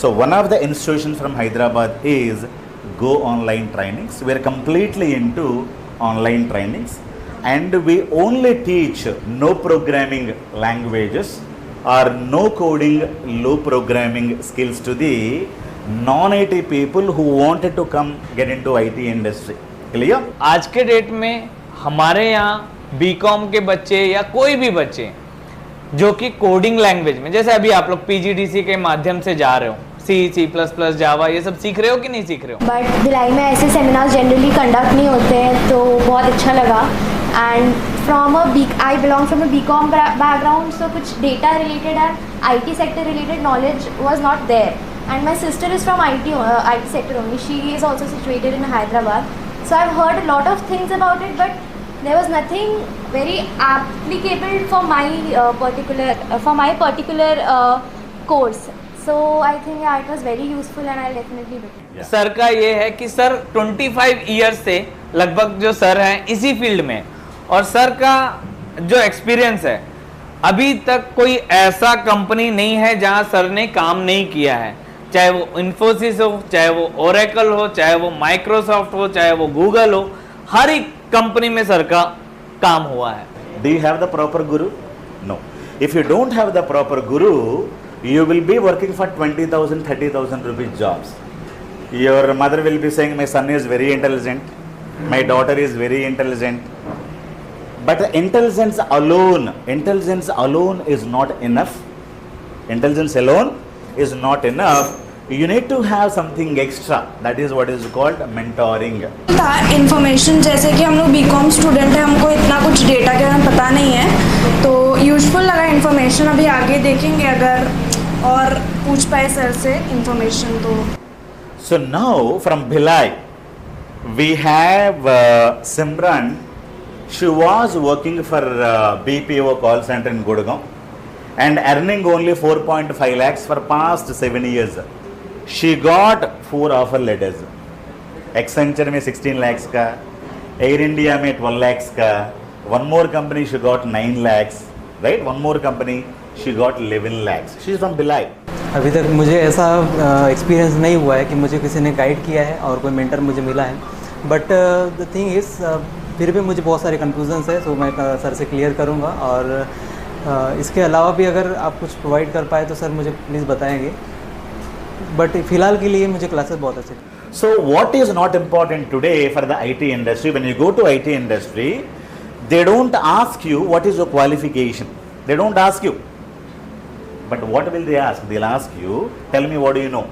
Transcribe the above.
So one of the institutions from Hyderabad is Go Online Trainings. We are completely into online trainings, and we only teach no programming languages or no coding, low programming skills to the non-IT people who wanted to come get into IT industry. Clear? आज के date में हमारे यहाँ BCom के बच्चे या कोई भी बच्चे जो कि कोडिंग लैंग्वेज में, जैसे अभी आप लोग पीजीडीसी के माध्यम से जा रहे हो, C++, जावा, ये सब सीख रहे हो कि नहीं सीख रहे हो? बट भिलाई में ऐसे सेमिनार्स जनरली कंडक्ट नहीं होते हैं, तो बहुत अच्छा लगा। And I belong from a BCom background, so कुछ data related and IT sector related knowledge was not there. And my sister is from IT sector only, she is also situated in Hyderabad, so I have heard a lot of things about it, but there was nothing very applicable for my particular course. So I think it was very useful and I'll definitely do it. Sir का ये है कि sir 25 year से लगभग जो sir हैं इसी field में, और सर का जो एक्सपीरियंस है, अभी तक कोई ऐसा कंपनी नहीं है जहां सर ने काम नहीं किया है, चाहे वो इन्फोसिस हो, चाहे वो ओरेकल हो, चाहे वो माइक्रोसॉफ्ट हो, चाहे वो गूगल हो, हर एक कंपनी में सर का काम हुआ है। Do you have the proper guru? No. If you don't have the proper guru, you will be working for 20,000, 30,000 rupees jobs. Your mother will be saying, my son is very intelligent, my daughter is very intelligent. But intelligence alone is not enough. Intelligence alone is not enough. You need to have something extra. That is what is called mentoring. Information, जैसे कि हम लोग BCom student हैं, हमको इतना कुछ data के बारे में पता नहीं है, तो यूजफुल लगा इन्फॉर्मेशन। अभी आगे देखेंगे अगर और पूछ पाए सर से इन्फॉर्मेशन तो। So now from Bhilai, we have Simran. She was working for BPO call center in Gurgaon and earning only 4.5 lakhs for past 7 years. She got 4 offer letters. Accenture में 16 lakhs का, Air India में 12 lakhs का, one more company she got 9 lakhs, right? One more company she got 11 lakhs. She is from Bhilai. अभी तक मुझे ऐसा experience नहीं हुआ है कि मुझे किसी ने गाइड किया है और कोई मेंटर मुझे मिला है, बट द थिंग इज़ फिर भी मुझे बहुत सारे कन्फ्यूजन्स है, तो मैं सर से क्लियर करूँगा, और इसके अलावा भी अगर आप कुछ प्रोवाइड कर पाए तो सर मुझे प्लीज़ बताएंगे, बट फिलहाल के लिए मुझे क्लासेस बहुत अच्छे। So what is not important today for the IT industry? When you go to IT industry, they don't ask you what is your qualification. They don't ask you. But what will they ask? They'll ask you, tell me what do you know.